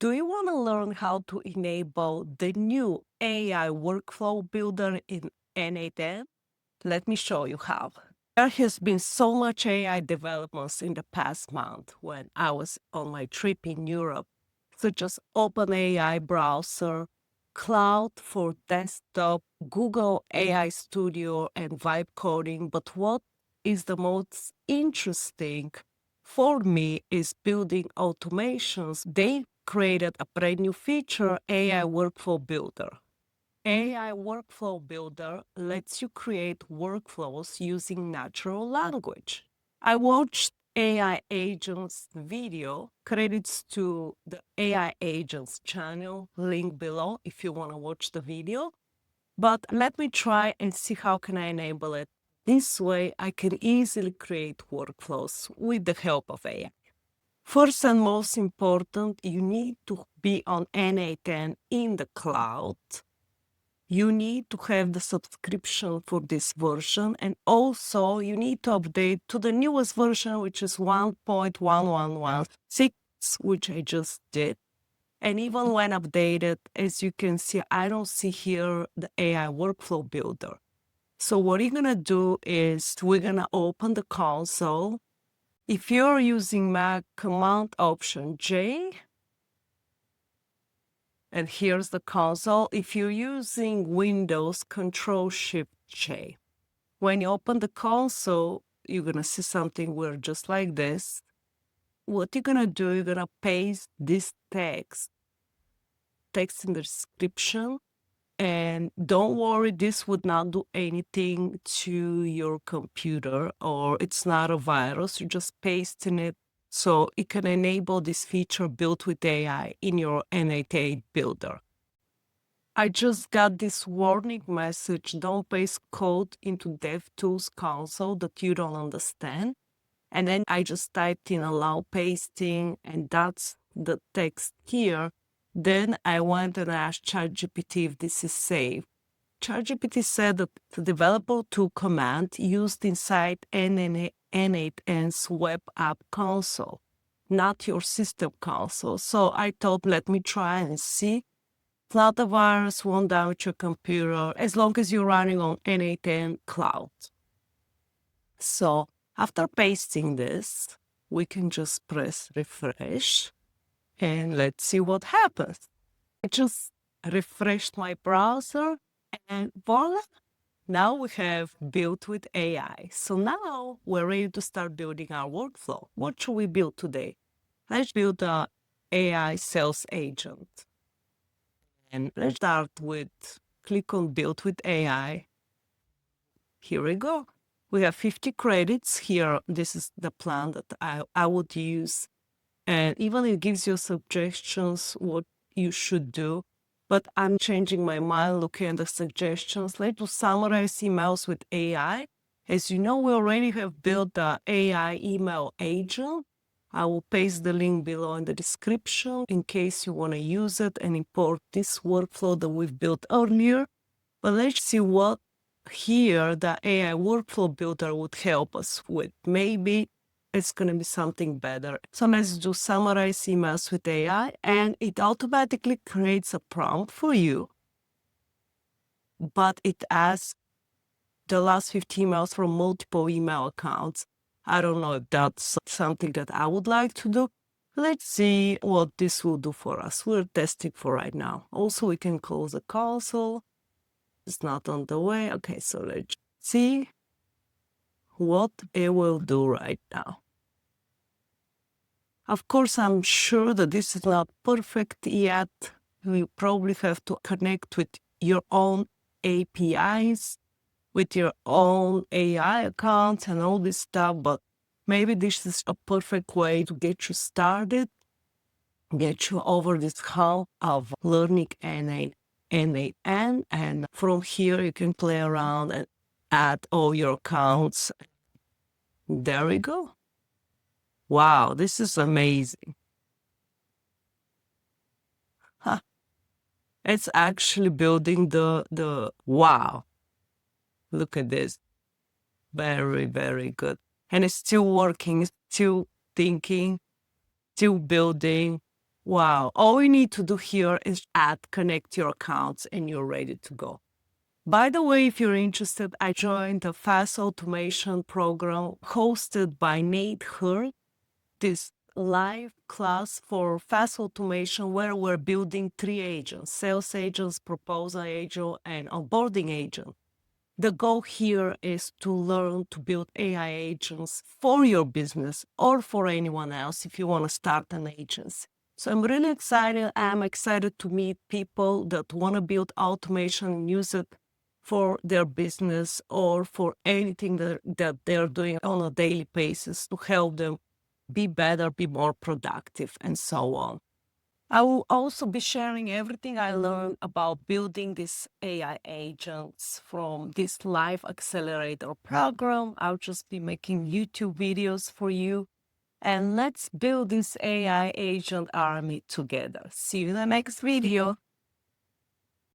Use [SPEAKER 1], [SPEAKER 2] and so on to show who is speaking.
[SPEAKER 1] Do you want to learn how to enable the new AI workflow builder in N8N? Let me show you how. There has been so much AI developments in the past month when I was on my trip in Europe, such as OpenAI browser, Cloud for desktop, Google AI Studio, and vibe coding. But what is the most interesting for me is building automations. They created a brand new feature, AI Workflow Builder. AI Workflow Builder lets you create workflows using natural language. I watched AI Agents video, credits to the AI Agents channel, link below if you want to watch the video. But let me try and see how can I enable it. This way I can easily create workflows with the help of AI. First and most important, you need to be on N8N in the cloud. You need to have the subscription for this version, and also you need to update to the newest version, which is 1.1116, which I just did. And even when updated, as you can see, I don't see here the AI workflow builder. So what you're gonna do is we're gonna open the console. If you're using Mac, Command Option J, and here's the console. If you're using Windows, Control-Shift-J. When you open the console, you're going to see something weird just like this. What you're going to do, you're going to paste this text in the description. And don't worry, this would not do anything to your computer, or it's not a virus. You're just pasting it so it can enable this feature built with AI in your N8N builder. I just got this warning message, don't paste code into DevTools console that you don't understand. And then I just typed in allow pasting, and that's the text here. Then I went and asked ChatGPT if this is safe. ChatGPT said that the developer tool command used inside N8N's web app console, not your system console. So I thought, let me try and see. Cloud the virus won't damage your computer as long as you're running on N8N cloud. So after pasting this, we can just press refresh and let's see what happens. I just refreshed my browser and voila, now we have built with AI. So now we're ready to start building our workflow. What should we build today? Let's build an AI sales agent. And let's start with, click on Build with AI. Here we go. We have 50 credits here. This is the plan that I would use. And even it gives you suggestions what you should do. But I'm changing my mind looking at the suggestions. Let's do summarize emails with AI. As you know, we already have built the AI email agent. I will paste the link below in the description in case you want to use it and import this workflow that we've built earlier. But let's see what here the AI workflow builder would help us with. Maybe it's going to be something better. So let's do summarize emails with AI, and it automatically creates a prompt for you. But it asks the last 50 emails from multiple email accounts. I don't know if that's something that I would like to do. Let's see what this will do for us. We're testing for right now. Also, we can close the console. It's not on the way. Okay, so let's see what it will do right now. Of course, I'm sure that this is not perfect yet. You probably have to connect with your own APIs, with your own AI accounts and all this stuff, but maybe this is a perfect way to get you started, get you over this hump of learning N8N, and from here you can play around and add all your accounts. There we go. Wow, this is amazing. Huh. It's actually building the wow. Look at this. Very, very good. And it's still working, it's still thinking, still building. Wow, all we need to do here is add connect your accounts and you're ready to go. By the way, if you're interested, I joined the Fast Automation program hosted by N8N, this live class for fast automation where we're building 3 agents: sales agents, proposal agent, and onboarding agent. The goal here is to learn to build AI agents for your business or for anyone else if you want to start an agency. So I'm really excited. I'm excited to meet people that want to build automation and use it for their business or for anything that they're doing on a daily basis to help them be better, be more productive, and so on. I will also be sharing everything I learned about building these AI agents from this live accelerator program. I'll just be making YouTube videos for you. And let's build this AI agent army together. See you in the next video.